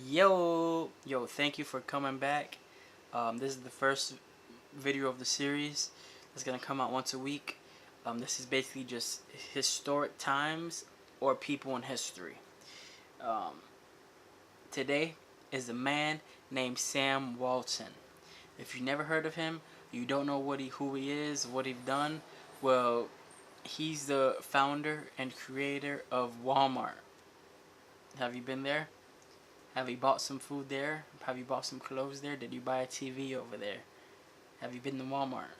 Yo, thank you for coming back. This is the first video of the series. It's gonna come out once a week. This is basically just historic times or people in history. Um, Today is a man named Sam Walton. If you never heard of him, you don't know who he is, what he's done. Well, he's the founder and creator of Walmart. Have you been there? Have you bought some food there? Have you bought some clothes there? Did you buy a TV over there? Have you been to Walmart?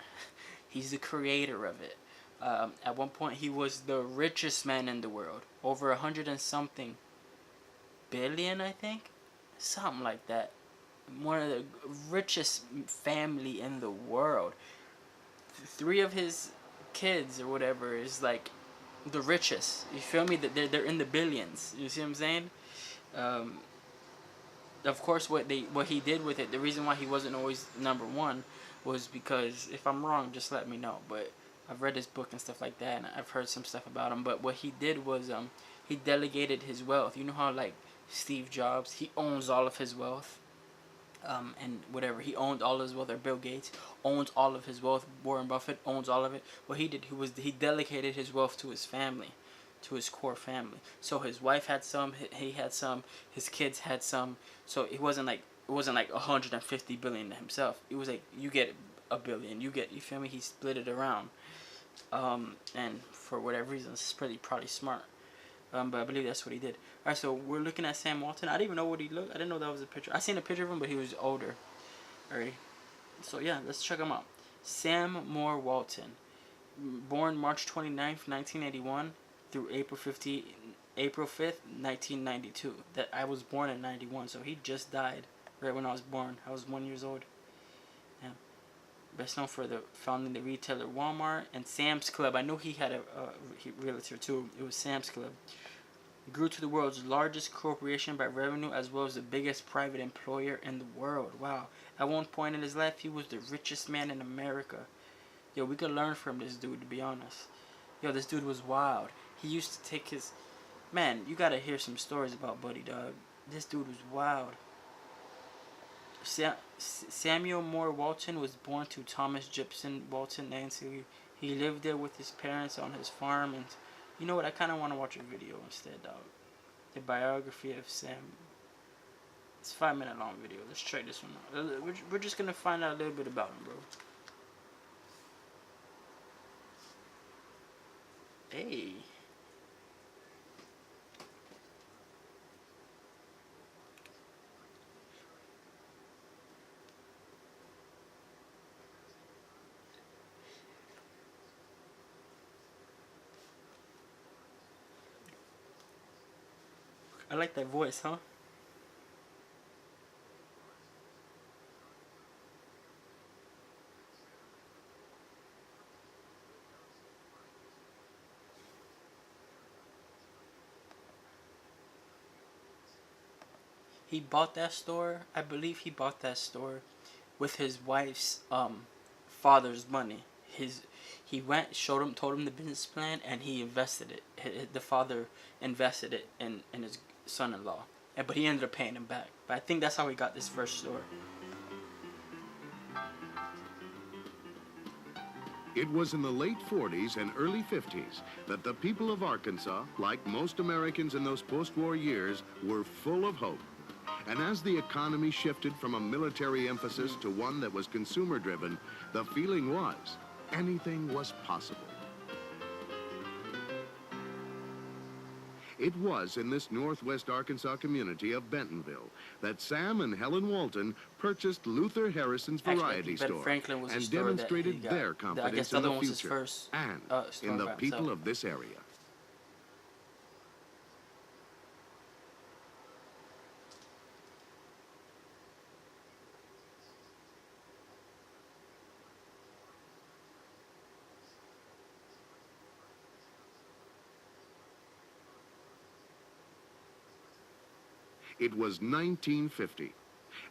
He's the creator of it. At one point, he was the richest man in the world. Over 100 and something billion, I think? Something like that. One of the richest family in the world. Three of his kids or whatever is like the richest. You feel me? That they're in the billions. You see what I'm saying? Um, of course, what he did with it, the reason why he wasn't always number one was because, if I'm wrong, just let me know. But I've read his book and stuff like that, and I've heard some stuff about him. But what he did was he delegated his wealth. You know how like Steve Jobs, he owns all of his wealth. And whatever, he owned all his wealth, or Bill Gates owns all of his wealth, Warren Buffett owns all of it. What he did, he delegated his wealth to his family, to his core family. So his wife had some, he had some, his kids had some. So it wasn't like 150 billion to himself. It was like, you get a billion, you feel me? He split it around. And for whatever reason, it's probably smart. But I believe that's what he did. Alright, so we're looking at Sam Walton. I didn't even know what he looked. I didn't know that was a picture. I seen a picture of him, but he was older. Alright. So yeah, let's check him out. Sam Moore Walton, born March 29th, 1981, through April 5th, 1992. That I was born in 91, so he just died right when I was born. I was 1 year old. Yeah. Best known for the founding the retailer Walmart and Sam's Club. I know he had a realtor too. It was Sam's Club. Grew to the world's largest corporation by revenue, as well as the biggest private employer in the world. Wow. At one point in his life, he was the richest man in America. Yo, we could learn from this dude, to be honest. Yo, this dude was wild. He used to take his... Man, you gotta hear some stories about Buddy, dog. This dude was wild. Samuel Moore Walton was born to Thomas Gibson Walton Nancy. He lived there with his parents on his farm, and you know what? I kind of want to watch a video instead, dog. The biography of Sam. It's a 5 minute long video. Let's check this one out. We're just gonna find out a little bit about him, bro. Hey. I like that voice, huh? He bought that store. I believe he bought that store with his wife's father's money. He went, told him the business plan, and he invested it. The father invested it in his son-in-law, but he ended up paying him back. But I think that's how he got this first store. It was in the late 40s and early 50s that the people of Arkansas, like most Americans in those post-war years, were full of hope. And as the economy shifted from a military emphasis to one that was consumer-driven, the feeling was anything was possible. It was in this northwest Arkansas community of Bentonville that Sam and Helen Walton purchased Luther Harrison's variety store and demonstrated their confidence in the future and in the people of this area. It was 1950,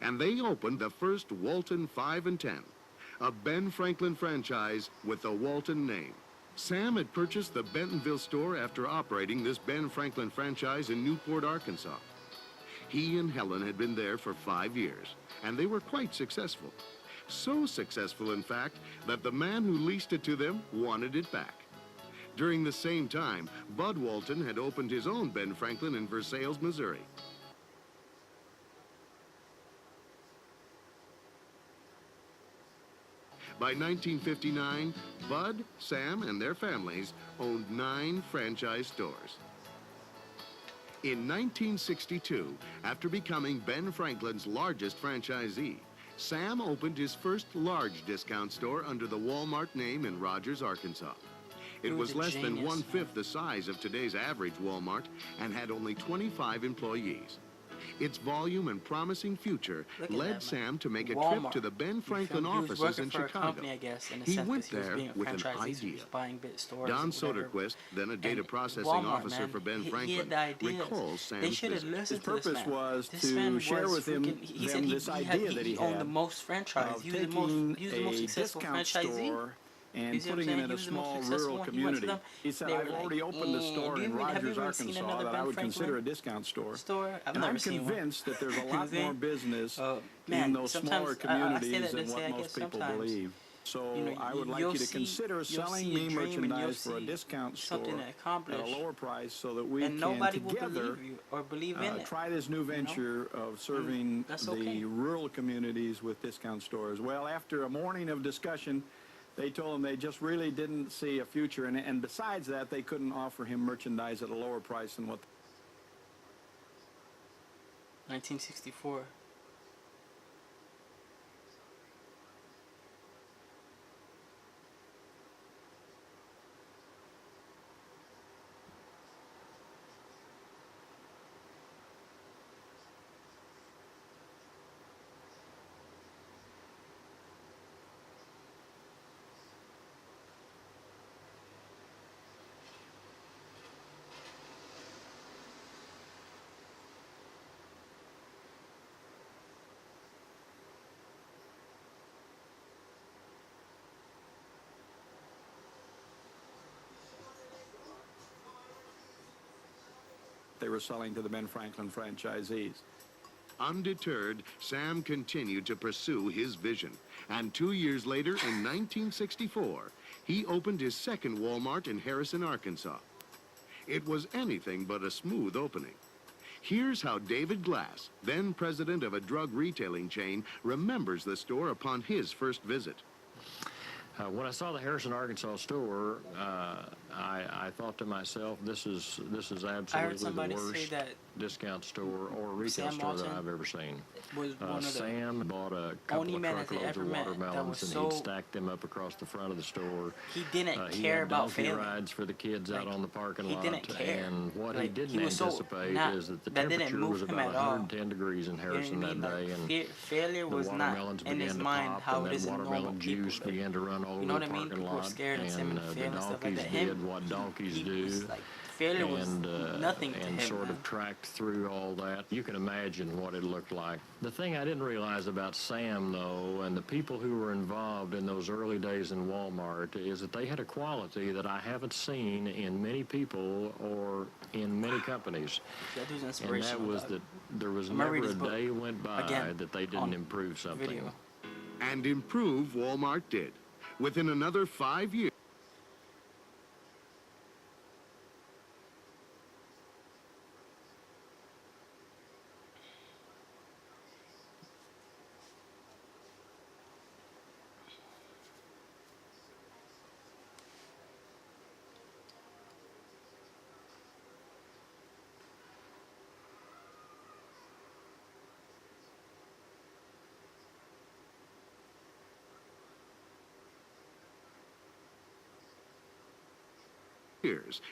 and they opened the first Walton 5 and 10, a Ben Franklin franchise with the Walton name. Sam had purchased the Bentonville store after operating this Ben Franklin franchise in Newport, Arkansas. He and Helen had been there for 5 years, and they were quite successful. So successful, in fact, that the man who leased it to them wanted it back. During the same time, Bud Walton had opened his own Ben Franklin in Versailles, Missouri. By 1959, Bud, Sam, and their families owned 9 franchise stores. In 1962, after becoming Ben Franklin's largest franchisee, Sam opened his first large discount store under the Walmart name in Rogers, Arkansas. It was less than 1/5 the size of today's average Walmart and had only 25 employees. Its volume and promising future led Sam to make a trip to the Ben Franklin offices in Chicago. He went there with an idea. Don Soderquist, then a data processing officer for Ben Franklin, recalls Sam's visit. His purpose was to share with him this idea that he had owned the most franchise. He was the most successful franchisee. And putting it in a small rural community. He said, I've already opened a store in Rogers, Arkansas that I would consider a discount store. And I'm convinced that there's a lot more business in those smaller communities than what most people believe. So I would like you to consider selling me merchandise for a discount store at a lower price so that we can together try this new venture of serving the rural communities with discount stores. Well, after a morning of discussion, they told him they just really didn't see a future, and besides that, they couldn't offer him merchandise at a lower price than what. 1964. They were selling to the Ben Franklin franchisees. Undeterred, Sam continued to pursue his vision. And 2 years later, in 1964, he opened his second Walmart in Harrison, Arkansas. It was anything but a smooth opening. Here's how David Glass, then president of a drug retailing chain, remembers the store upon his first visit. When I saw the Harrison, Arkansas store, I thought to myself, this is absolutely the worst discount store or retail store that I've ever seen. Sam bought a couple of truckloads of watermelons and he'd stacked them up across the front of the store. He didn't care about failing. He had donkey rides for the kids out on the parking lot. He didn't care. And what he didn't anticipate is that the temperature was about 110 degrees in Harrison that day, and failure was not in his mind how it is in normal watermelon juice began to run all over the parking lot, and the donkeys did what donkeys do. Failure was nothing to him. And sort of tracked through all that. You can imagine what it looked like. The thing I didn't realize about Sam, though, and the people who were involved in those early days in Walmart, is that they had a quality that I haven't seen in many people or in many companies. And that was that there was never a day went by that they didn't improve something. And improve Walmart did. Within another 5 years,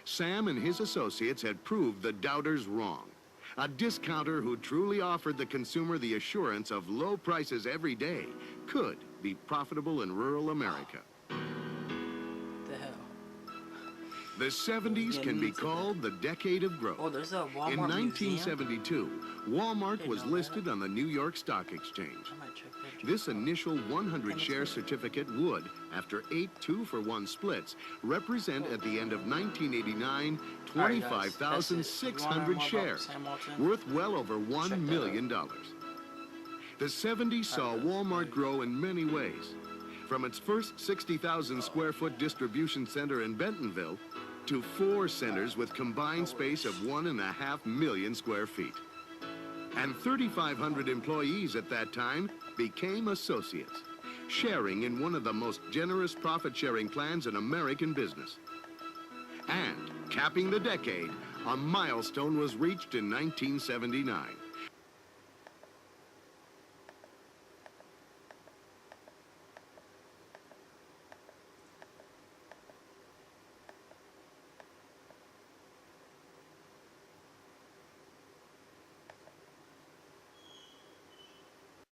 Sam and his associates had proved the doubters wrong. A discounter who truly offered the consumer the assurance of low prices every day could be profitable in rural America. The hell? The 70s can be called the decade of growth. Oh, there's a Walmart In 1972, museum? Walmart was listed on the New York Stock Exchange. I might check that. This initial 100-share certificate would, after 8 2-for-1 splits, represent at the end of 1989 25,600 shares, worth well over $1 million. The 70s saw Walmart grow in many ways, from its first 60,000 square foot distribution center in Bentonville to 4 centers with combined space of 1.5 million square feet. And 3,500 employees at that time became associates, sharing in one of the most generous profit-sharing plans in American business. And, capping the decade, a milestone was reached in 1979.